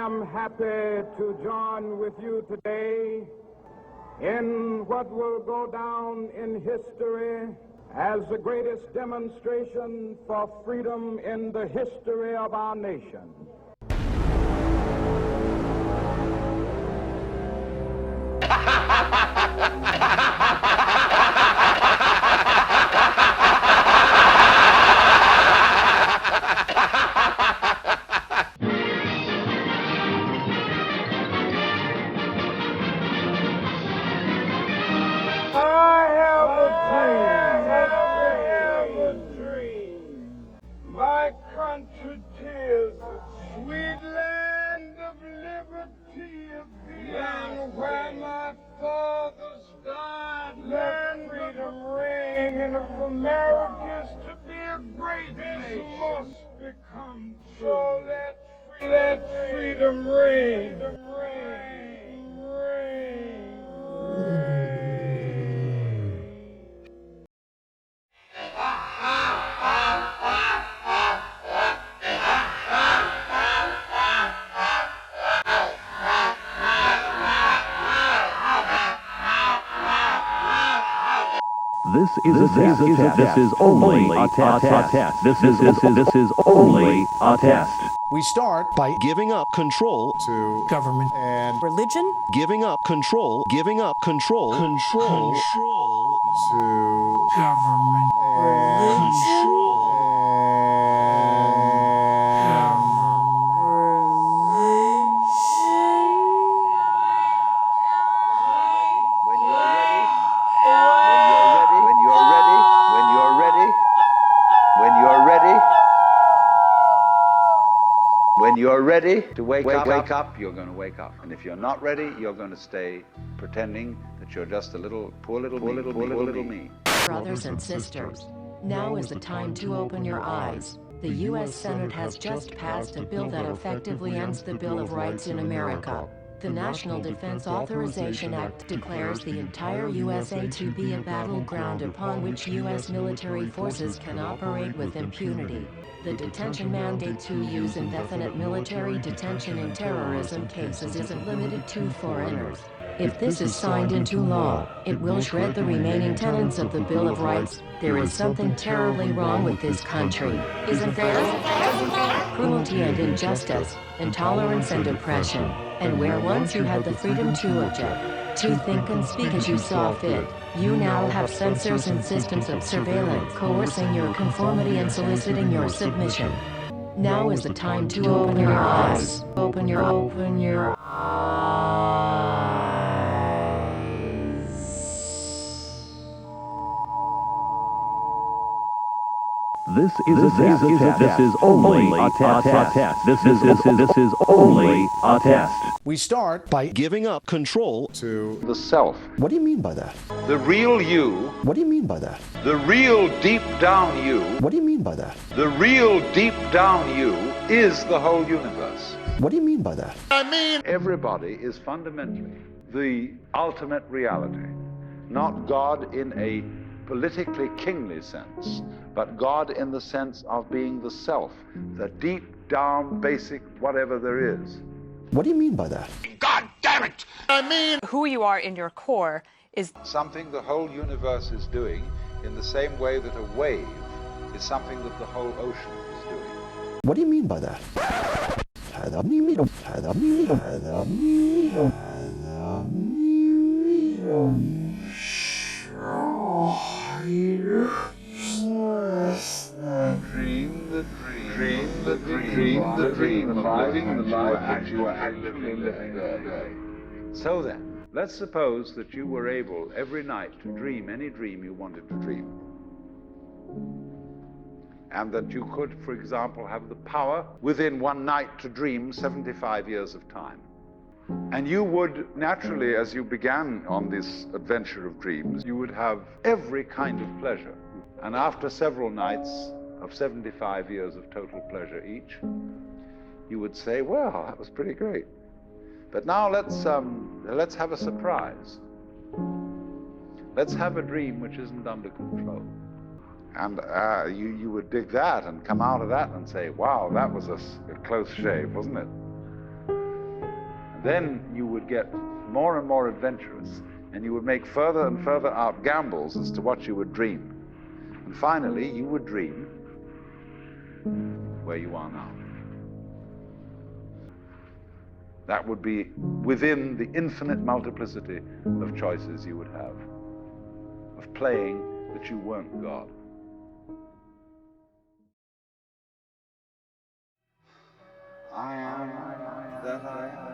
am happy to join with you today in what will go down in history as the greatest demonstration for freedom in the history of our nation. Country tis the sweet land of liberty, and where my fathers died, let freedom ring. And if America's to be a great nation, must become true. So let freedom ring. This is a test. This is only a test. This is only a test. We start by giving up control to government and religion. Giving up control to government Religion. When you're ready to wake up, you're going to wake up. And if you're not ready, you're going to stay pretending that you're just a poor little me. Brothers and sisters, now is the time to open your eyes. The U.S. Senate has just passed a bill that effectively ends the Bill of Rights in America. The National Defense Authorization Act declares the entire USA to be a battleground upon which U.S. military forces can operate with impunity. The detention mandate to use indefinite military detention in terrorism cases isn't limited to foreigners. If this is signed into law, it will shred the remaining tenets of the Bill of Rights. There is something terribly wrong with this country. Isn't there? Cruelty and injustice, intolerance and oppression. And where once you had the freedom to object, to think and speak as you saw fit, you now have censors and systems of surveillance coercing your conformity and soliciting your submission. Now is the time to open your eyes. Open your eyes. This is a test. This is only a test. This is only a test. We start by giving up control to The self. What do you mean by that? The real you. What do you mean by that? The real deep down you. What do you mean by that? The real deep down you is the whole universe. What do you mean by that? Everybody is fundamentally the ultimate reality. Not God in a politically kingly sense, but God in the sense of being the self, the deep down basic whatever there is. What do you mean by that? God damn it! Who you are in your core is Something the whole universe is doing in the same way that a wave is something that the whole ocean is doing. What do you mean by that? Dream the dream of living the life you are actually living. So then, let's suppose that you were able every night to dream any dream you wanted to dream. And that you could, for example, have the power within one night to dream 75 years of time. And you would naturally, as you began on this adventure of dreams, you would have every kind of pleasure. And after several nights of 75 years of total pleasure each, you would say, well, that was pretty great. But now let's have a surprise. Let's have a dream which isn't under control. And you would dig that and come out of that and say, wow, that was a close shave, wasn't it? Then you would get more and more adventurous, and you would make further and further out gambles as to what you would dream. And finally, you would dream where you are now. That would be within the infinite multiplicity of choices you would have, of playing that you weren't God. I am that I am.